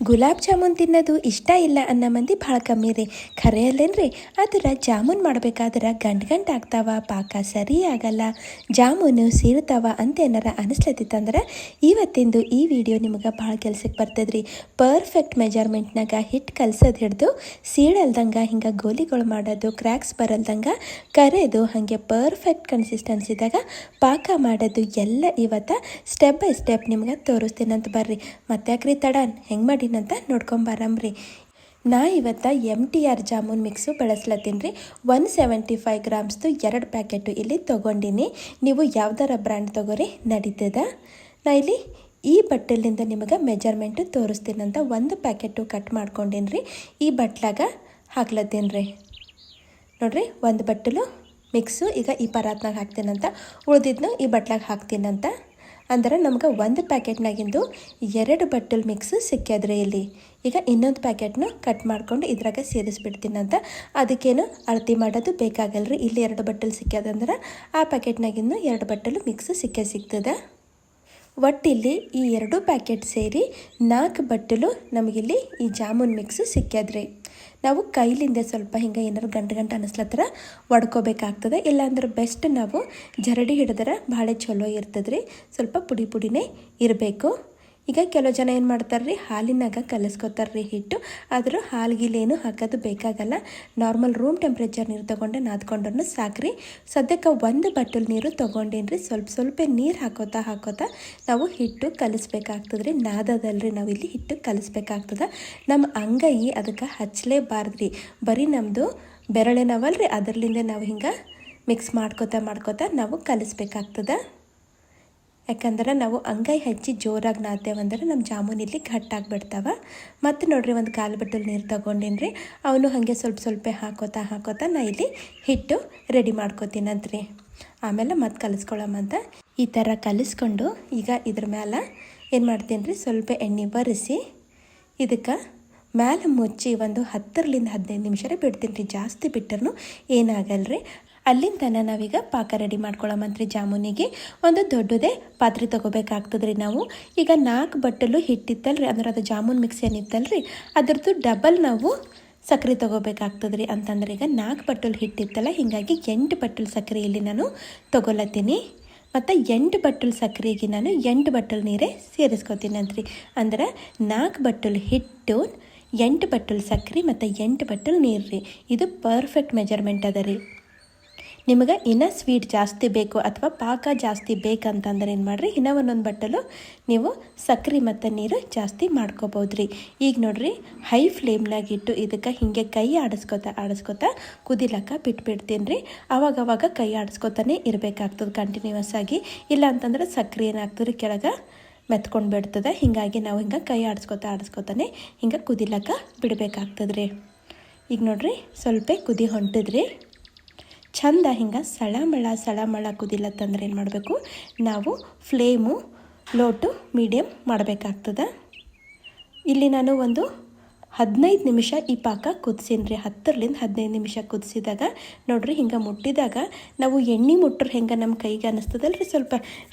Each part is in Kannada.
ಗುಲಾಬ್ ಜಾಮೂನ್ ತಿನ್ನೋದು ಇಷ್ಟ ಇಲ್ಲ ಅನ್ನೋ ಮಂದಿ ಭಾಳ ಕಮ್ಮಿ ರೀ. ಖರೆ ಅಲ್ಲೇನ್ರಿ? ಆದ್ರೆ ಜಾಮೂನ್ ಮಾಡ್ಬೇಕಾದ್ರೆ ಗಂಟು ಆಗ್ತಾವ, ಪಾಕ ಸರಿ ಆಗಲ್ಲ, ಜಾಮೂನು ಸೀರ್ತಾವ ಅಂತ ಏನಾರ ಅನಿಸ್ಲತ್ತಿತ್ತಂದ್ರೆ ಇವತ್ತಿಂದು ಈ ವಿಡಿಯೋ ನಿಮಗೆ ಭಾಳ ಕೆಲ್ಸಕ್ಕೆ ಬರ್ತದ್ರಿ. ಪರ್ಫೆಕ್ಟ್ ಮೆಜರ್ಮೆಂಟ್ನಾಗ ಹಿಟ್ಟು ಕಲ್ಸೋದು ಹಿಡ್ದು ಸೀಳಲ್ದಂಗೆ ಹಿಂಗೆ ಗೋಲಿಗಳು ಮಾಡೋದು, ಕ್ರ್ಯಾಕ್ಸ್ ಬರಲ್ದಂಗೆ ಕರೆದು ಹಾಗೆ ಪರ್ಫೆಕ್ಟ್ ಕನ್ಸಿಸ್ಟೆನ್ಸಿದಾಗ ಪಾಕ ಮಾಡೋದು ಎಲ್ಲ ಇವತ್ತು ಸ್ಟೆಪ್ ಬೈ ಸ್ಟೆಪ್ ನಿಮ್ಗೆ ತೋರಿಸ್ತೀನಂತ ಬರ್ರಿ. ಮತ್ತ್ಯಾಕ್ರಿ ತಡ, ಹೆಂಗೆ ಮಾಡಿ ಅಂತ ನೋಡ್ಕೊಂಬರಮ್ರಿ. ನಾ ಇವತ್ತು MTR ಜಾಮೂನ್ ಮಿಕ್ಸು ಬಳಸ್ಲತ್ತೀನಿ ರೀ. 175 ಗ್ರಾಮ್ಸ್ದು 2 ಪ್ಯಾಕೆಟು ಇಲ್ಲಿ ತೊಗೊಂಡಿನಿ. ನೀವು ಯಾವ್ದಾರ ಬ್ರ್ಯಾಂಡ್ ತೊಗೋರಿ ನಡೀತದ. ನಾ ಇಲ್ಲಿ ಈ ಬಟ್ಟಲಿಂದ ನಿಮಗೆ ಮೆಜರ್ಮೆಂಟು ತೋರಿಸ್ತೀನಂತ 1 ಪ್ಯಾಕೆಟು ಕಟ್ ಮಾಡ್ಕೊಂಡೀನಿ ರೀ. ಈ ಬಟ್ಲಾಗ ಹಾಕ್ಲತ್ತೀನಿ ರೀ. ನೋಡಿರಿ, 1 ಬಟ್ಟಲು ಮಿಕ್ಸು ಈಗ ಈ ಪರಾತ್ನಾಗ ಹಾಕ್ತೀನಂತ, ಉಳಿದಿದ್ನು ಈ ಬಟ್ಲಾಗ ಹಾಕ್ತೀನಂತ. ಅಂದ್ರೆ ನಮ್ಗೆ 1 ಪ್ಯಾಕೆಟ್ನಾಗಿಂದು 2 ಬಟ್ಟಲು ಮಿಕ್ಸು ಸಿಕ್ಕ್ಯದ್ರಿ ಇಲ್ಲಿ. ಈಗ ಇನ್ನೊಂದು ಪ್ಯಾಕೆಟ್ನು ಕಟ್ ಮಾಡ್ಕೊಂಡು ಇದ್ರಾಗ ಸೇರಿಸ್ಬಿಡ್ತೀನಂತ. ಅದಕ್ಕೇನು ಅಳತಿ ಮಾಡೋದು ಬೇಕಾಗಲ್ರಿ. ಇಲ್ಲಿ 2 ಬಟ್ಟಲು ಸಿಕ್ಕ್ಯದಂದ್ರೆ ಆ ಪ್ಯಾಕೆಟ್ನಾಗಿಂದು 2 ಬಟ್ಟಲು ಮಿಕ್ಸು ಸಿಗ್ತದೆ. ಒಟ್ಟಿಲ್ಲಿ ಈ 2 ಪ್ಯಾಕೆಟ್ ಸೇರಿ 4 ಬಟ್ಟಲು ನಮಗಿಲ್ಲಿ ಈ ಜಾಮೂನ್ ಮಿಕ್ಸು ಸಿಕ್ಕ್ಯದ್ರಿ. ನಾವು ಕೈಲಿಂದ ಸ್ವಲ್ಪ ಹಿಂಗೆ ಏನಾರು ಗಂಟು ಅನ್ನಿಸ್ಲತ್ತರ ಒಡ್ಕೋಬೇಕಾಗ್ತದೆ. ಇಲ್ಲಾಂದ್ರೆ ಬೆಸ್ಟ್ ನಾವು ಜರಡಿ ಹಿಡಿದ್ರೆ ಭಾಳ ಚಲೋ ಇರ್ತದೆ ರೀ. ಸ್ವಲ್ಪ ಪುಡಿನೇ ಇರಬೇಕು. ಈಗ ಕೆಲವು ಜನ ಏನು ಮಾಡ್ತಾರೆ ರೀ, ಹಾಲಿನಾಗ ಕಲಿಸ್ಕೊತಾರೆ ರೀ ಹಿಟ್ಟು. ಆದರೂ ಹಾಲ್ಗಿಲೇನು ಹಾಕೋದು ಬೇಕಾಗಲ್ಲ. ನಾರ್ಮಲ್ ರೂಮ್ ಟೆಂಪ್ರೇಚರ್ ನೀರು ತೊಗೊಂಡು ನಾದ್ಕೊಂಡ್ರೂ ಸಾಕ್ರಿ. ಸದ್ಯಕ್ಕೆ 1 ಬಟ್ಟಲು ನೀರು ತೊಗೊಂಡೇನಿ ರೀ. ಸ್ವಲ್ಪ ನೀರು ಹಾಕೋತಾ ನಾವು ಹಿಟ್ಟು ಕಲಿಸ್ಬೇಕಾಗ್ತದೆ ರೀ. ನಾದದಲ್ರಿ ನಾವು ಇಲ್ಲಿ ಹಿಟ್ಟು ಕಲಿಸ್ಬೇಕಾಗ್ತದೆ. ನಮ್ಮ ಅಂಗೈ ಅದಕ್ಕೆ ಹಚ್ಚಲೇಬಾರ್ದು ರೀ. ಬರೀ ನಮ್ಮದು ಬೆರಳೇನವಲ್ರಿ, ಅದರಲ್ಲಿಂದ ನಾವು ಹಿಂಗೆ ಮಿಕ್ಸ್ ಮಾಡ್ಕೋತಾ ನಾವು ಕಲಿಸ್ಬೇಕಾಗ್ತದೆ. ಯಾಕಂದ್ರೆ ನಾವು ಅಂಗೈ ಹಚ್ಚಿ ಜೋರಾಗಿ ನಾದ್ತೇವಂದ್ರೆ ನಮ್ಮ ಜಾಮೂನ್ ಇಲ್ಲಿ ಗಟ್ಟಾಗಿಬಿಡ್ತಾವೆ. ಮತ್ತು ನೋಡಿರಿ, 1 ಕಾಲು ಬಟ್ಟಲು ನೀರು ತೊಗೊಂಡೇನಿ ರೀ. ಅವನು ಹಾಗೆ ಸ್ವಲ್ಪ ಹಾಕೋತಾ ನಾ ಇಲ್ಲಿ ಹಿಟ್ಟು ರೆಡಿ ಮಾಡ್ಕೋತೀನಂತ್ರಿ. ಆಮೇಲೆ ಮತ್ತೆ ಕಲಿಸ್ಕೊಳ್ಳೋಮಂತ ಈ ಥರ ಕಲಿಸ್ಕೊಂಡು ಈಗ ಇದ್ರ ಮೇಲೆ ಏನು ಮಾಡ್ತೀನಿ ರೀ, ಸ್ವಲ್ಪ ಎಣ್ಣೆ ಬರೆಸಿ ಇದಕ್ಕೆ ಮೇಲೆ ಮುಚ್ಚಿ ಒಂದು 10ರಿಂದ 15 ನಿಮಿಷ ಬಿಡ್ತೀನಿ ರೀ. ಜಾಸ್ತಿ ಬಿಟ್ಟರೂ ಏನಾಗಲ್ರಿ. ಅಲ್ಲಿಂದ ನಾವೀಗ ಪಾಕ ರೆಡಿ ಮಾಡ್ಕೊಳ್ಳೋಮಂತ್ರಿ. ಜಾಮೂನಿಗೆ ಒಂದು ದೊಡ್ಡದೇ ಪಾತ್ರೆ ತೊಗೋಬೇಕಾಗ್ತದ್ರಿ. ನಾವು ಈಗ 4 ಬಟ್ಟಲು ಹಿಟ್ಟಿತ್ತಲ್ರಿ, ಅಂದ್ರೆ ಅದು ಜಾಮೂನ್ ಮಿಕ್ಸ್ ಏನಿತ್ತಲ್ರಿ ಅದ್ರದ್ದು ಡಬಲ್ ನಾವು ಸಕ್ಕರೆ ತೊಗೋಬೇಕಾಗ್ತದ್ರಿ. ಅಂತಂದ್ರೆ ಈಗ 4 ಬಟ್ಟಲು ಹಿಟ್ಟಿತ್ತಲ್ಲ, ಹೀಗಾಗಿ 8 ಬಟ್ಟಲು ಸಕ್ಕರೆ ಇಲ್ಲಿ ನಾನು ತೊಗೊಲತ್ತೀನಿ. ಮತ್ತು 8 ಬಟ್ಟಲು ಸಕ್ಕರೆಗೆ ನಾನು 8 ಬಟ್ಟಲು ನೀರೇ ಸೇರಿಸ್ಕೊತೀನಿ ಅಂತ್ರಿ. ಅಂದ್ರೆ 4 ಬಟ್ಟಲು ಹಿಟ್ಟು, 8 ಬಟ್ಟಲು ಸಕ್ಕರೆ ಮತ್ತು 8 ಬಟ್ಟಲು ನೀರು ರೀ. ಇದು ಪರ್ಫೆಕ್ಟ್ ಮೆಜರ್ಮೆಂಟ್ ಅದ ರೀ. ನಿಮಗೆ ಇನ್ನೂ ಸ್ವೀಟ್ ಜಾಸ್ತಿ ಬೇಕು ಅಥವಾ ಪಾಕ ಜಾಸ್ತಿ ಬೇಕಂತಂದ್ರೆ ಏನು ಮಾಡಿರಿ, ಇನ್ನೂ 1 ಬಟ್ಟಲು ನೀವು ಸಕ್ಕರೆ ಮತ್ತು ನೀರು ಜಾಸ್ತಿ ಮಾಡ್ಕೋಬೋದು ರೀ. ಈಗ ನೋಡಿರಿ, ಹೈ ಫ್ಲೇಮ್ನಾಗಿಟ್ಟು ಇದಕ್ಕೆ ಹೀಗೆ ಕೈ ಆಡಿಸ್ಕೊತಾ ಕುದಿಲಕ್ಕ ಬಿಟ್ಬಿಡ್ತೀನಿ ರೀ. ಆವಾಗವಾಗ ಕೈ ಆಡಿಸ್ಕೊತಾನೆ ಇರಬೇಕಾಗ್ತದೆ ಕಂಟಿನ್ಯೂಸ್ ಆಗಿ. ಇಲ್ಲ ಅಂತಂದ್ರೆ ಸಕ್ಕರೆ ಏನಾಗ್ತದೆ ಕೆಳಗೆ ಮೆತ್ಕೊಂಡು ಬಿಡ್ತದೆ. ಹೀಗಾಗಿ ನಾವು ಹಿಂಗೆ ಕೈ ಆಡಿಸ್ಕೊತಾನೆ ಹಿಂಗೆ ಕುದಿಲಕ್ಕ ಬಿಡಬೇಕಾಗ್ತದೆ ರೀ. ಈಗ ನೋಡಿರಿ, ಸ್ವಲ್ಪ ಕುದಿ ಹೊಂಟಿದ್ರಿ. ಚಂದ ಹಿಂಗೆ ಸಳಮಳ ಕುದಿಲತ್ತಂದ್ರೆ ಏನು ಮಾಡಬೇಕು, ನಾವು ಫ್ಲೇಮು ಲೋ ಟು ಮೀಡಿಯಮ್ ಮಾಡಬೇಕಾಗ್ತದೆ. ಇಲ್ಲಿ ನಾನು ಒಂದು 15 ನಿಮಿಷ ಈ ಪಾಕ ಕುದಿಸೀನಿ ರೀ. 10ರಿಂದ 15 ನಿಮಿಷ ಕುದಿಸಿದಾಗ ನೋಡಿರಿ, ಹಿಂಗೆ ಮುಟ್ಟಿದಾಗ ನಾವು ಎಣ್ಣೆ ಮುಟ್ರೆ ಹೆಂಗೆ ನಮ್ಮ ಕೈಗೆ ಅನ್ನಿಸ್ತದಲ್ಲ ರೀ, ಸ್ವಲ್ಪ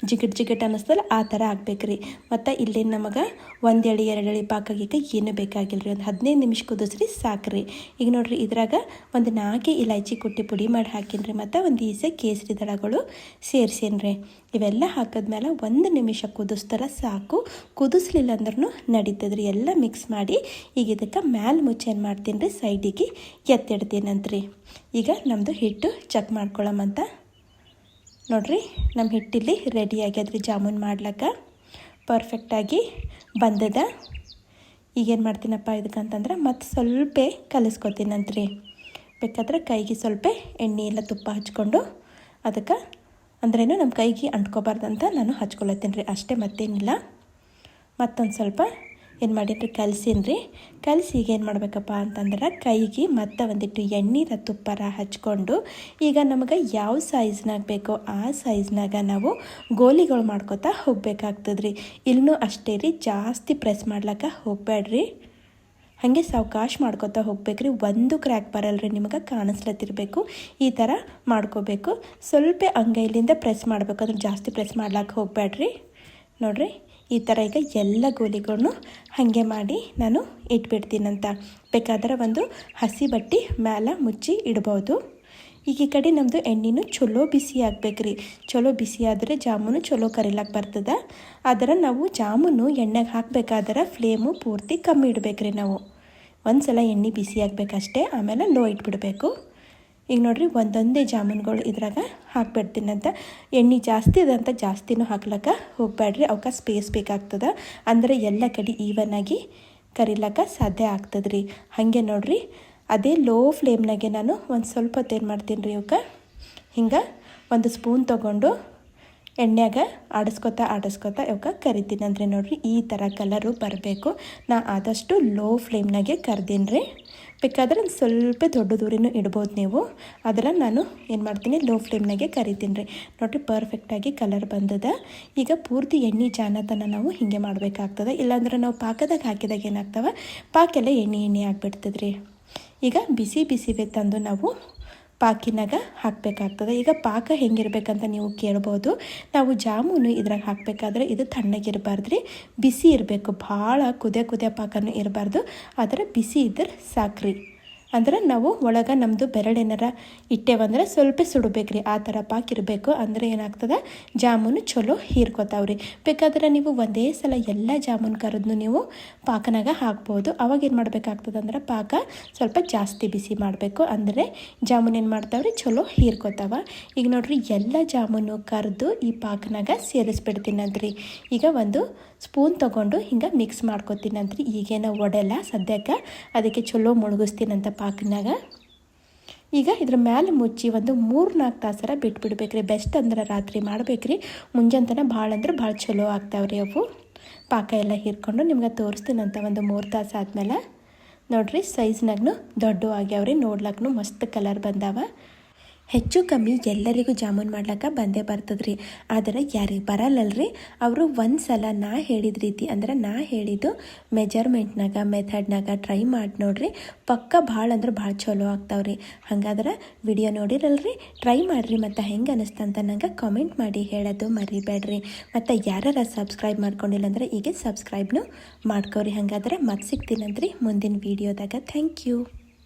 ಜಿಗಟ್ ಅನ್ನಿಸ್ತದಲ್ಲ ಆ ಥರ ಆಗ್ಬೇಕು ರೀ. ಮತ್ತು ಇಲ್ಲಿ ನಮಗೆ 1 ಎಳೆ 2 ಎಳೆ ಪಾಕಾಗಿಕ್ಕೆ ಏನು ಬೇಕಾಗಿಲ್ಲ ರೀ. ಒಂದು 15 ನಿಮಿಷ ಕುದಿಸ್ರಿ ಸಾಕ್ರಿ. ಈಗ ನೋಡಿರಿ, ಇದ್ರಾಗ ಒಂದು 4 ಇಲೈಚಿ ಕುಟ್ಟಿ ಪುಡಿ ಮಾಡಿ ಹಾಕೀನಿ ರೀ. ಮತ್ತು ಒಂದು ಈಸೆ ಕೇಸರಿ ದಳಗಳು ಸೇರಿಸೀನಿ ರೀ. ಇವೆಲ್ಲ ಹಾಕಿದ್ಮೇಲೆ 1 ನಿಮಿಷ ಕುದಿಸ್ತಾರ ಸಾಕು. ಕುದಿಸ್ಲಿಲ್ಲ ಅಂದ್ರೂ ನಡೀತದ್ರಿ. ಎಲ್ಲ ಮಿಕ್ಸ್ ಮಾಡಿ ಈಗ ಇದಕ್ಕೆ ಮ್ಯಾಲೆ ಮುಚ್ಚಿ ಏನು ಮಾಡ್ತೀನಿ ರೀ, ಸೈಡಿಗೆ ಎತ್ತಿಡ್ತೀನಂತ್ರಿ. ಈಗ ನಮ್ಮದು ಹಿಟ್ಟು ಚೆಕ್ ಮಾಡ್ಕೊಳ್ಳೋಮಂತ. ನೋಡಿರಿ, ನಮ್ಮ ಹಿಟ್ಟಿಲ್ಲಿ ರೆಡಿ ಆಗ್ಯದ್ರಿ ಜಾಮೂನ್ ಮಾಡ್ಲಿಕ್ಕೆ. ಪರ್ಫೆಕ್ಟಾಗಿ ಬಂದದ. ಈಗೇನು ಮಾಡ್ತೀನಪ್ಪ ಇದಕ್ಕಂತಂದ್ರೆ ಮತ್ತು ಸ್ವಲ್ಪ ಕಲಿಸ್ಕೊತೀನಂತ್ರಿ. ಬೇಕಾದ್ರೆ ಕೈಗೆ ಸ್ವಲ್ಪ ಎಣ್ಣೆ ಎಲ್ಲ ತುಪ್ಪ ಹಚ್ಕೊಂಡು ಅದಕ್ಕೆ ಅಂದ್ರೇನು ನಮ್ಮ ಕೈಗೆ ಅಂಟ್ಕೋಬಾರ್ದಂತ ನಾನು ಹಚ್ಕೊಳತ್ತೀನಿ ರೀ. ಅಷ್ಟೇ, ಮತ್ತೇನಿಲ್ಲ. ಮತ್ತೊಂದು ಸ್ವಲ್ಪ ಏನು ಮಾಡೀನಿ ರೀ, ಕಲಸೀನಿ ರೀ. ಕಲಸಿ ಈಗ ಏನು ಮಾಡಬೇಕಪ್ಪ ಅಂತಂದ್ರೆ ಕೈಗೆ ಮತ್ತೆ ಒಂದಿಟ್ಟು ಎಣ್ಣೆ ತುಪ್ಪರ ಹಚ್ಕೊಂಡು ಈಗ ನಮಗೆ ಯಾವ ಸೈಜ್ನಾಗ ಬೇಕೋ ಆ ಸೈಜ್ನಾಗ ನಾವು ಗೋಲಿಗಳು ಮಾಡ್ಕೊತಾ ಹೋಗ್ಬೇಕಾಗ್ತದೆ ರೀ. ಇಲ್ಲೂ ಅಷ್ಟೇ ರೀ, ಜಾಸ್ತಿ ಪ್ರೆಸ್ ಮಾಡ್ಲಿಕ್ಕೆ ಹೋಗಬೇಡ್ರಿ. ಹಾಗೆ ಸಾವಕಾಶ ಮಾಡ್ಕೊತಾ ಹೋಗ್ಬೇಕ್ರಿ. ಒಂದು ಕ್ರ್ಯಾಕ್ ಬರಲ್ರಿ, ನಿಮಗೆ ಕಾಣಿಸ್ಲತ್ತಿರಬೇಕು. ಈ ಥರ ಮಾಡ್ಕೋಬೇಕು. ಸ್ವಲ್ಪ ಅಂಗೈಲಿಂದ ಪ್ರೆಸ್ ಮಾಡ್ಬೇಕು, ಅಂದ್ರೆ ಜಾಸ್ತಿ ಪ್ರೆಸ್ ಮಾಡ್ಲಿಕ್ಕೆ ಹೋಗಬೇಡ್ರಿ. ನೋಡಿರಿ, ಈ ಥರ ಈಗ ಎಲ್ಲ ಗೋಲಿಗಳನ್ನು ಹಾಗೆ ಮಾಡಿ ನಾನು ಇಟ್ಬಿಡ್ತೀನಂತ. ಬೇಕಾದ್ರೆ ಒಂದು ಹಸಿ ಬಟ್ಟೆ ಮ್ಯಾಲೆ ಮುಚ್ಚಿ ಇಡ್ಬೋದು. ಈಗ ಈ ಕಡೆ ನಮ್ಮದು ಎಣ್ಣೆನೂ ಚಲೋ ಬಿಸಿ ಆಗ್ಬೇಕ್ರಿ. ಚಲೋ ಬಿಸಿ ಆದರೆ ಜಾಮೂನು ಚಲೋ ಕರಿಲಕ್ಕೆ ಬರ್ತದೆ. ಆದರೆ ನಾವು ಜಾಮೂನು ಎಣ್ಣೆಗೆ ಹಾಕಬೇಕಾದ್ರೆ ಫ್ಲೇಮು ಪೂರ್ತಿ ಕಮ್ಮಿ ಇಡಬೇಕ್ರಿ. ನಾವು ಒಂದು ಸಲ ಎಣ್ಣೆ ಬಿಸಿ ಆಗಬೇಕಷ್ಟೇ, ಆಮೇಲೆ ಲೋ ಇಟ್ಬಿಡಬೇಕು. ಈಗ ನೋಡಿರಿ ಒಂದೊಂದೇ ಜಾಮೂನುಗಳು ಇದ್ರಾಗ ಹಾಕ್ಬಿಡ್ತೀನಂತ. ಎಣ್ಣೆ ಜಾಸ್ತಿ ಇದೆ ಅಂತ ಜಾಸ್ತಿನೂ ಹಾಕ್ಲಕ್ಕ ಹೋಗಬೇಡ್ರಿ, ಅವಕ್ಕೆ ಸ್ಪೇಸ್ ಬೇಕಾಗ್ತದೆ. ಅಂದರೆ ಎಲ್ಲ ಕಡೆ ಈವನಾಗಿ ಕರಿಲಕ್ಕ ಸಾಧ್ಯ ಆಗ್ತದೆ. ಹಾಗೆ ನೋಡಿರಿ ಅದೇ ಲೋ ಫ್ಲೇಮ್ನಾಗೆ ನಾನು ಒಂದು ಸ್ವಲ್ಪ ಹೊತ್ತು ಏನು ಮಾಡ್ತೀನಿ ರೀ, ಇವಕ್ಕೆ ಹಿಂಗೆ ಒಂದು ಸ್ಪೂನ್ ತೊಗೊಂಡು ಎಣ್ಣೆಯಾಗ ಆಡಿಸ್ಕೊತಾ ಇವಕ್ಕೆ ಕರಿತೀನಿ. ಅಂದರೆ ನೋಡಿರಿ ಈ ಥರ ಕಲರು ಬರಬೇಕು. ನಾ ಆದಷ್ಟು ಲೋ ಫ್ಲೇಮ್ನಾಗೆ ಕರ್ದೀನಿ ರೀ. ಬೇಕಾದ್ರೆ ಒಂದು ಸ್ವಲ್ಪ ದೊಡ್ಡ ದೂರಿನೂ ಇಡ್ಬೋದು ನೀವು. ಅದರ ನಾನು ಏನು ಮಾಡ್ತೀನಿ, ಲೋ ಫ್ಲೇಮ್ನಾಗೆ ಕರಿತೀನಿ ರೀ. ನೋಡಿರಿ ಪರ್ಫೆಕ್ಟಾಗಿ ಕಲರ್ ಬಂದದ. ಈಗ ಪೂರ್ತಿ ಎಣ್ಣೆ ಜಾನತನ ನಾವು ಹೀಗೆ ಮಾಡಬೇಕಾಗ್ತದೆ. ಇಲ್ಲಾಂದ್ರೆ ನಾವು ಪಾಕದಾಗ ಹಾಕಿದಾಗ ಏನಾಗ್ತವೆ, ಪಾಕೆಲ್ಲ ಎಣ್ಣೆ ಆಗಿಬಿಡ್ತದೆ ರೀ. ಈಗ ಬಿಸಿವೇ ತಂದು ನಾವು ಪಾಕಿನಾಗ ಹಾಕಬೇಕಾಗ್ತದೆ. ಈಗ ಪಾಕ ಹೆಂಗಿರ್ಬೇಕಂತ ನೀವು ಕೇಳ್ಬೋದು. ನಾವು ಜಾಮೂನು ಇದ್ರಾಗ ಹಾಕಬೇಕಾದ್ರೆ ಇದು ತಣ್ಣಗಿರಬಾರ್ದು ರೀ, ಬಿಸಿ ಇರಬೇಕು. ಭಾಳ ಕುದಿಯ ಪಾಕನೂ ಇರಬಾರ್ದು, ಆದರೆ ಬಿಸಿ ಇದ್ರೆ ಸಾಕ್ರಿ. ಅಂದ್ರೆ ನಾವು ಒಳಗೆ ನಮ್ಮದು ಬೆರಳೇನಾರ ಇಟ್ಟೇವಂದ್ರೆ ಸ್ವಲ್ಪ ಸುಡಬೇಕ್ರಿ. ಆ ಥರ ಪಾಕಿರಬೇಕು. ಅಂದರೆ ಏನಾಗ್ತದೆ, ಜಾಮೂನು ಚಲೋ ಹೀರ್ಕೋತಾವ್ರಿ. ಬೇಕಾದ್ರೆ ನೀವು ಒಂದೇ ಸಲ ಎಲ್ಲ ಜಾಮೂನು ಕರೆದ್ನು ನೀವು ಪಾಕನಾಗ ಹಾಕ್ಬೋದು. ಅವಾಗ ಏನು ಮಾಡಬೇಕಾಗ್ತದೆ ಅಂದ್ರೆ ಪಾಕ ಸ್ವಲ್ಪ ಜಾಸ್ತಿ ಬಿಸಿ ಮಾಡಬೇಕು. ಅಂದರೆ ಜಾಮೂನು ಏನು ಮಾಡ್ತಾವ್ರಿ, ಚಲೋ ಹೀರ್ಕೋತಾವ. ಈಗ ನೋಡ್ರಿ ಎಲ್ಲ ಜಾಮೂನು ಕರೆದು ಈ ಪಾಕನಾಗ ಸೇರಿಸ್ಬಿಡ್ತೀನಂತ್ರಿ. ಈಗ ಒಂದು ಸ್ಪೂನ್ ತೊಗೊಂಡು ಹಿಂಗೆ ಮಿಕ್ಸ್ ಮಾಡ್ಕೊತೀನಂತ್ರಿ. ಈಗೇನೋ ಒಡೆಲ್ಲ ಸದ್ಯಕ್ಕೆ, ಅದಕ್ಕೆ ಚಲೋ ಮುಳುಗಿಸ್ತೀನಂತ ಪಾಕನಾಗ. ಈಗ ಇದ್ರ ಮೇಲೆ ಮುಚ್ಚಿ ಒಂದು 3-4 ತಾಸರ ಬಿಟ್ಬಿಡ್ಬೇಕ್ರಿ. ಬೆಸ್ಟ್ ಅಂದ್ರೆ ರಾತ್ರಿ ಮಾಡ್ಬೇಕ್ರಿ. ಮುಂಜಾನೆ ಭಾಳ ಅಂದ್ರೆ ಭಾಳ ಚಲೋ ಆಗ್ತಾವ್ರಿ ಅವು. ಪಾಕ ಎಲ್ಲ ಹೀರ್ಕೊಂಡು ನಿಮ್ಗೆ ತೋರಿಸ್ತೀನಂತ ಒಂದು 3 ತಾಸು ಆದಮೇಲೆ. ನೋಡಿರಿ ಸೈಜ್ನಾಗೂ ದೊಡ್ಡ ಆಗ್ಯಾವ್ರಿ. ನೋಡ್ಲಕ್ಕೂ ಮಸ್ತ್ ಕಲರ್ ಬಂದಾವ. ಹೆಚ್ಚು ಕಮ್ಮಿ ಎಲ್ಲರಿಗೂ ಜಾಮೂನು ಮಾಡ್ಲಿಕ್ಕೆ ಬಂದೇ ಬರ್ತದ್ರಿ. ಆದರೆ ಯಾರಿಗೆ ಬರಲ್ಲಲ್ರಿ ಅವರು ಒಂದು ಸಲ ನಾ ಹೇಳಿದ ರೀತಿ, ಅಂದ್ರೆ ನಾ ಹೇಳಿದ್ದು ಮೆಜರ್ಮೆಂಟ್ನಾಗ ಮೆಥಡ್ನಾಗ ಟ್ರೈ ಮಾಡಿ ನೋಡ್ರಿ. ಪಕ್ಕ ಭಾಳ ಅಂದ್ರೆ ಭಾಳ ಚಲೋ ಆಗ್ತಾವ್ರಿ. ಹಾಗಾದ್ರೆ ವಿಡಿಯೋ ನೋಡಿರಲ್ರಿ, ಟ್ರೈ ಮಾಡಿರಿ. ಮತ್ತು ಹೆಂಗೆ ಅನಿಸ್ತಂತ ನಂಗೆ ಕಾಮೆಂಟ್ ಮಾಡಿ ಹೇಳೋದು ಮರಿಬೇಡ್ರಿ. ಮತ್ತು ಯಾರು ಸಬ್ಸ್ಕ್ರೈಬ್ ಮಾಡ್ಕೊಂಡಿಲ್ಲ ಅಂದ್ರೆ ಈಗ ಸಬ್ಸ್ಕ್ರೈಬ್ನು ಮಾಡ್ಕೊರಿ. ಹಾಗಾದ್ರೆ ಮತ್ತೆ ಸಿಗ್ತೀನಂತ್ರಿ ಮುಂದಿನ ವಿಡಿಯೋದಾಗ. Thank you.